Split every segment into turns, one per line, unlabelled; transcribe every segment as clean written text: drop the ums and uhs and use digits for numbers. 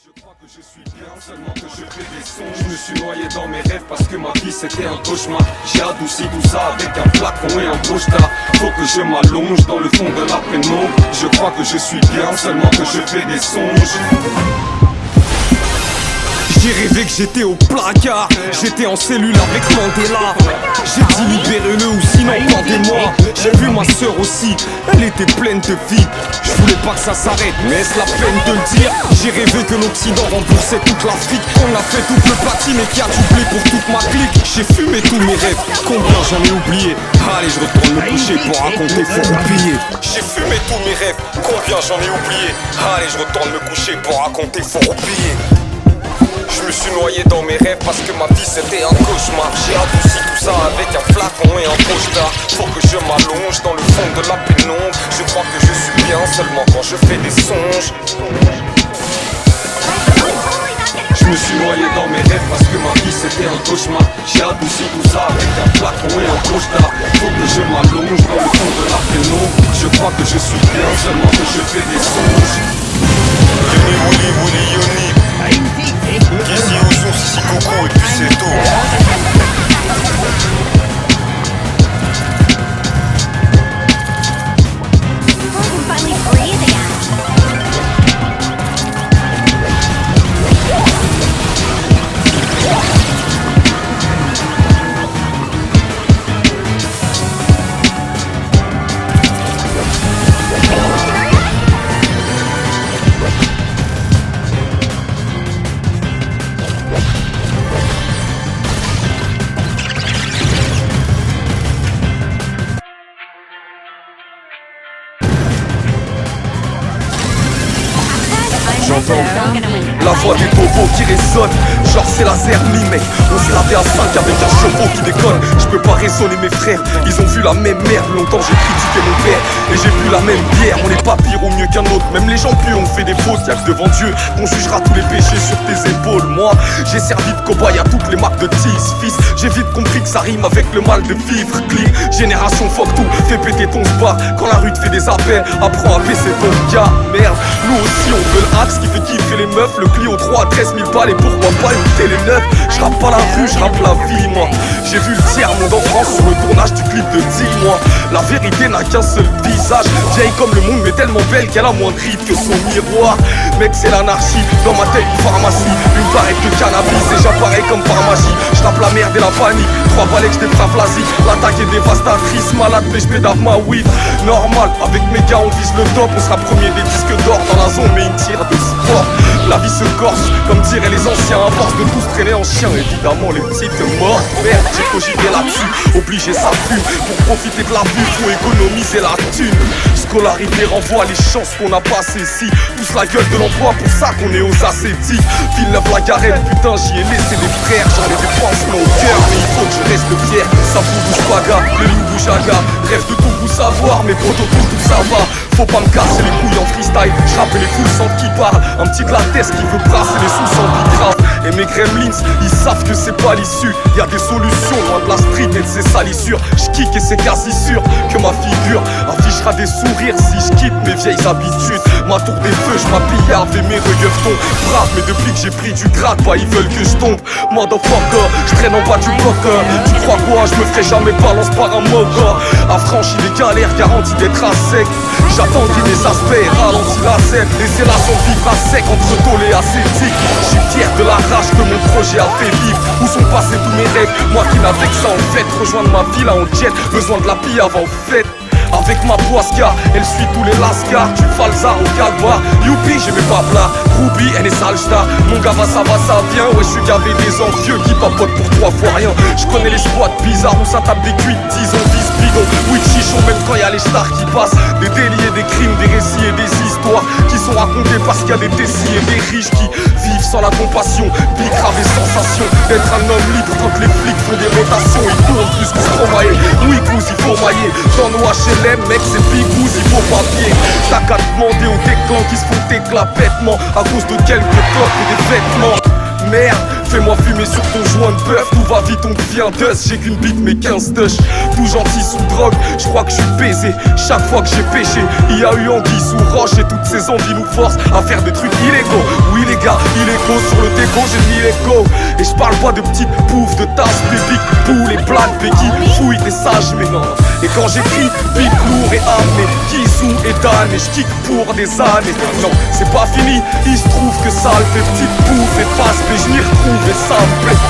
Je crois que je suis bien, seulement que je fais des sons. Je me suis noyé dans mes rêves parce que ma vie c'était un cauchemar. J'ai adouci tout ça avec un flacon et un posta. Faut que je m'allonge dans le fond de la pénombre. Je crois que je suis bien, seulement que je fais des songes. J'ai rêvé que j'étais au placard, j'étais en cellule avec Mandela. J'ai dit libérez-le ou sinon pendez-moi. J'ai vu ma sœur aussi, elle était pleine de vie. Je voulais pas que ça s'arrête, mais est-ce la peine de le dire? J'ai rêvé que l'Occident remboursait toute l'Afrique. On a fait double platine et qu'il y a du blé pour toute ma clique. J'ai fumé tous mes rêves, combien j'en ai oublié. Allez je retourne me coucher pour raconter, faut oublier. J'ai fumé tous mes rêves, combien j'en ai oublié. Allez je retourne me coucher pour raconter, faut oublier. Je me suis noyé dans mes rêves parce que ma vie c'était un cauchemar. J'ai adouci tout ça avec un flacon et un posta. Faut que je m'allonge dans le fond de la pénombre. Je crois que je suis bien seulement quand je fais des songes. Je me suis noyé dans mes rêves parce que ma vie c'était un cauchemar. J'ai adouci tout ça avec un flacon et un posta. Faut que je m'allonge dans le fond de la pénombre. Je crois que je suis bien seulement que je fais des songes. Yoni Wouli Wouli Yoni. Ici au son, si coco et puis c'est tout. J'entends la voix des bobos qui résonne. Genre c'est laser mec. On se lavait à 5 avec un chevaux qui déconne. Je peux pas raisonner mes frères, ils ont vu la même merde. Longtemps j'ai critiqué mon père et j'ai bu la même bière. On n'est pas pire ou mieux qu'un autre. Même les gens pieux ont fait des fautes. Y'a que devant Dieu qu'on jugera tous les péchés sur tes épaules. Moi j'ai servi de cobaye à toutes les marques de 10 fils. J'ai vite compris que ça rime avec le mal de vivre. Clic, génération fuck tout, fais péter ton spa. Quand la rue te fait des appels, apprends à baisser ton gars. Merde, nous aussi on veut le axe qui fait kiffer les meufs. Le Clio 3 à 13 000 balles et pourquoi pas une télé neuve. J'rappe pas la rue, j'rappe la vie moi. J'ai vu le tiers monde en France sur le tournage du clip de 10 mois. La vérité n'a qu'un seul visage. Vieille comme le monde mais tellement belle qu'elle a moins de rides que son miroir. Mec c'est l'anarchie, dans ma tête une pharmacie. Une barrette de cannabis et j'apparais comme par magie. J'rappe la merde et la panique, 3 balais que j'défrappe l'Asie. L'attaque est dévastatrice, malade mais j'pédave ma weed. Normal, avec mes gars on vise le top. On sera premier des disques d'or dans la zone mais une tire de sport. La vie se corse, comme diraient les anciens. À force de tous traîner en chien, évidemment les petites morts. Merde, j'ai cogité là-dessus, obligé ça fume. Pour profiter de la vue, faut économiser la thune. Scolarité renvoie les chances qu'on a passées ici. Tous la gueule de l'emploi, pour ça qu'on est aux ascétiques. Villeneuve-la-Garenne, putain j'y ai laissé des frères. J'en ai des pansements au cœur, mais il faut que je reste fier. Ça vous bouge pas gars, le loup bouge à gars. Rêve de tout vous savoir, mais protocoles tout ça va. Faut pas me casser les couilles en freestyle. J'rappe les foules sans qui parle. Un petit de la tête qui veut brasser les sous sans vie grave. Et mes gremlins, ils savent que c'est pas l'issue. Y'a des solutions loin de la street et de ses salissures. J'kick et c'est quasi sûr que ma figure affichera des sourires si j'quitte mes vieilles habitudes. Ma tour des feux, j'm'habille avec mes regueutons. Brave, mais depuis que j'ai pris du grade, bah ils veulent que j'tombe. Motherfucker, j'traîne en bas du bloc. Tu crois quoi, j'me ferai jamais balance par un moga. Affranchi des galères, garanti d'être à sec. J'attendis mes aspects, ralenti la scène. Laissez la zone vivre à sec entre tôle et ascétique. J'suis fier de la rage que mon projet a fait vivre. Où sont passés tous mes rêves, moi qui n'avais que ça en fait. Rejoindre ma ville en jet, besoin de la pille avant fête. Avec ma poisca, elle suit tous les lascars. Du falsa au calva, youpi j'ai mes paplas. Ruby, elle est salsta. Mon gars va ça vient. Ouais j'suis gavé des envieux qui papotent pour 3 fois rien. J'connais les squats bizarres où ça tape des cuites. 10 ans, 10 bidons, oui chichon. Même quand y'a les stars qui passent. Des délits et des crimes, des récits et des histoires qui sont racontés parce qu'il y a des tessis et des riches qui vivent sans la compassion. Bicrave et sensation d'être un homme libre quand les flics font des rotations. Ils tournent plus que Stromae. Oui pousse, il faut mailler. Dans nos HLM, mec c'est bigouze, il faut papier. T'as qu'à demander aux déclans qui se font éclatement à cause de quelques clopes et des vêtements. Merde, fais-moi fumer sur ton joint de bœuf. Tout va vite, on devient dust. J'ai qu'une bite mais 15 touches. Tout gentil sous drogue, je crois que je suis baisé. Chaque fois que j'ai péché, il y a eu anguille sous roche. Et toutes ces envies nous forcent à faire des trucs illégaux. Oui les gars, go sur le déco, j'ai mis les go. Et je parle pas de petites bouffes, de tasses, pépiques, poules et blagues, béquilles, fouilles, t'es sage mais non. Et quand j'écris, beat lourd et âme, Kizou et Dan, et je kick pour des années. Non, c'est pas fini, il se trouve que ça le fait petite bouffe et passe, mais je m'y retrouve et ça me plaît.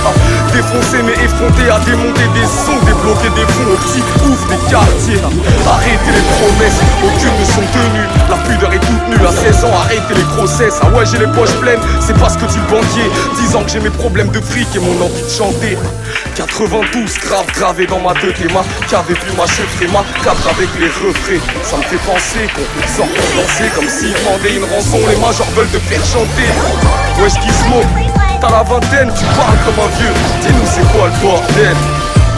Défoncer mais effronter à démonter des sons, débloquer des fonds au petit ouf des quartiers. Arrêtez les promesses, aucune ne sont tenues. La pudeur est toute nue, à 16 ans, arrêtez les grossesses. Ah ouais, j'ai les poches pleines, c'est pas ce que dit le banquier. 10 ans que j'ai mes problèmes de fric et mon envie de chanter. 92 grave gravé dans ma tête, les mains qu'avait vu ma chef et ma cadre avec les refrains. Ça me fait penser qu'on sort pour danser comme s'ils demandaient une rançon. Les majors veulent te faire chanter. Wesh Gizmo, t'as la vingtaine, tu parles comme un vieux. Dis-nous c'est quoi le bordel?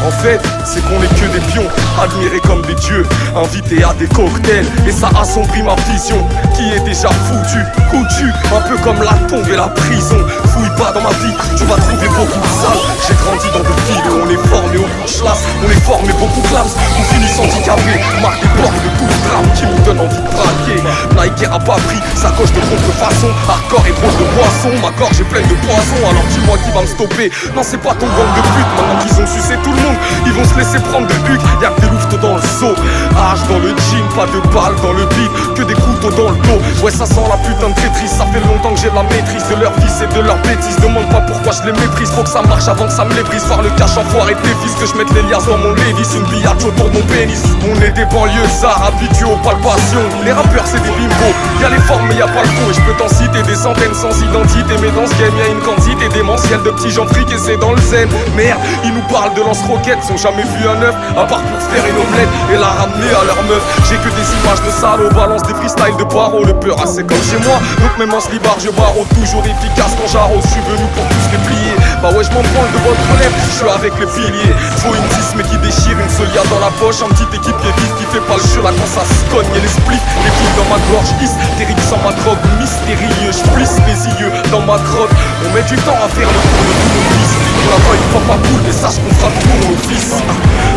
En fait, c'est qu'on est que des pions, admirés comme des dieux, invités à des cocktails. Et ça assombrit ma vision, qui est déjà foutue, coutue, un peu comme la tombe et la prison. Fouille pas dans ma vie, tu vas trouver beaucoup de salles. J'ai grandi dans des villes où on est formé au bout de chlasse. On est formé beaucoup clams, on finit handicapé. Marque des portes de tout drame qui nous donne envie de braquer. Nike a pas pris sa coche de contrefaçon. Hardcore et broche de boisson, ma gorge est pleine de poison. Alors dis-moi qui va me stopper. Non c'est pas ton gang de pute, maintenant qu'ils ont sucé tout le monde. Ils vont se laisser prendre de huc, y'a que des louveteaux dans le seau. Hache dans le jean, pas de balles dans le beat, que des couteaux dans le dos. Ouais ça sent la putain de traîtrise, ça fait longtemps que j'ai la maîtrise de leur vice et de leur bêtises. Demande pas pourquoi je les méprise, faut que ça marche avant que ça me les brise. Voir le cash enfoiré tes fils, que je mette les liasses dans mon Lévis. Une billard autour de mon pénis. On est des banlieusards habitués aux palpations. Les rappeurs c'est des bimbos, y'a les formes mais y'a pas le fond. Et je peux t'en citer des centaines sans identité. Mais dans ce game y'a une quantité démentielle de petits gens friqués, c'est dans le zen. Merde, ils nous parlent de lance-roquettes, sont jamais vu un œuf, à part pour se faire une omelette et la ramener à leur meuf. J'ai que des images de salauds, balance des freestyles de paro. Le peur assez comme chez moi, donc même en slibard je barreau. Toujours efficace quand j'arrose, je suis venu pour tous les plier. Bah ouais je m'en prends de votre relève, je suis avec les piliers. Faut une 10 mais qui déchire, une seule dans la poche. Un petit équipier vif qui fait pas le jeu là quand ça se cogne. Et les splits, les couilles dans ma gorge hystérique sans ma drogue. Mystérieux, je plisse mes yeux dans ma grotte. On met du temps à faire le tour de tous nos vices. On n'a pas une fois pas boule, mais sache qu'on fera tout mon fils.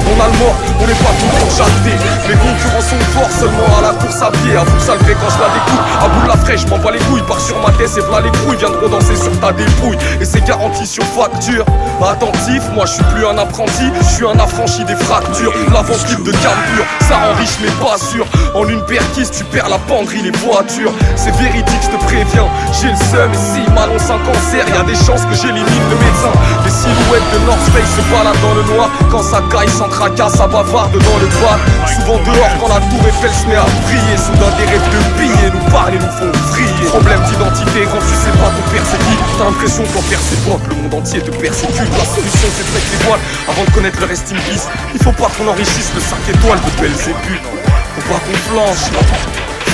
On a le mort, on n'est pas tout pour jacter. Les concurrents sont forts seulement à la course à pied. Avoue que ça le fait quand je la découpe. À bout de la fraîche, m'en bats les couilles. Part sur ma tête et v'là les couilles. Viendront danser sur ta dépouille. Et c'est garanti sur facture. Attentif, moi je suis plus un apprenti. Je suis un affranchi des fractures. L'avant clip de gamme pure, ça enriche mais pas sûr. En une perquise, tu perds la penderie, les voitures. C'est véridique, je te préviens. J'ai le seum et s'il m'annonce un cancer, y'a des chances que j'élimine le médecin. Les silhouettes de North Face se baladent dans le noir. Quand ça caille sans tracas, ça bavarde dans le bar. Souvent dehors quand la tour Eiffel se met à briller. Soudain des rêves de billets nous parlent et nous font vriller. Problème d'identité quand tu sais pas ton père c'est qui. T'as l'impression qu'en faire c'est toi que le monde entier te persécute. La solution c'est de mettre les voiles avant de connaître le rest in peace. Il faut pas qu'on enrichisse le 5 étoiles de Belzébuth. Faut pas qu'on flanche.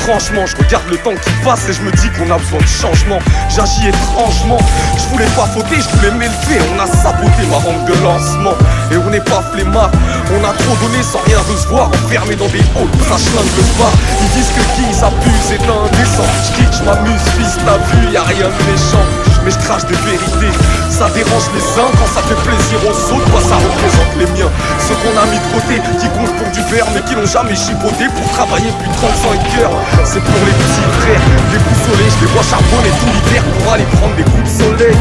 Franchement, je regarde le temps qui passe et je me dis qu'on a besoin de changement. J'agis étrangement, je voulais pas fauter, je voulais m'élever. On a saboté ma rampe de lancement. Et on n'est pas flemmard, on a trop donné sans rien recevoir. Enfermé dans des halls, ça schlingue le bar. Ils disent que qui s'abuse est indécent. Je m'amuse, fils, t'as vu, y'a rien de méchant. Mais je crache des vérités, ça dérange les uns. Quand ça fait plaisir aux autres, bah ça représente les miens. Ceux qu'on a mis de côté, qui comptent pour du verre mais qui n'ont jamais chipoté pour travailler plus de 35 heures. C'est pour les petits frères, les boussolés, je les vois charbonner tout l'hiver pour aller prendre des coups de soleil.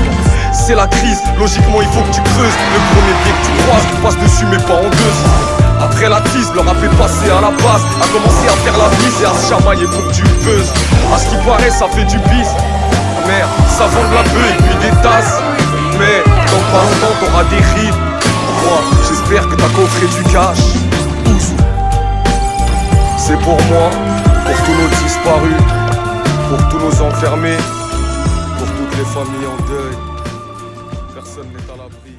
C'est la crise, logiquement il faut que tu creuses. Le premier pied que tu croises, passe dessus mais pas en deux. Après la tease, leur a fait passer à la base, a commencé à faire la bise et à se chamailler pour du buzz. À ce qui paraît ça fait du bis. Merde, ça vend de la beuh et puis des tasses. Mais dans pas longtemps t'auras des rides. Moi, j'espère que t'as coffré du cash. Ouzou. C'est pour moi, pour tous nos disparus, pour tous nos enfermés, pour toutes les familles en deuil. Personne n'est à l'abri.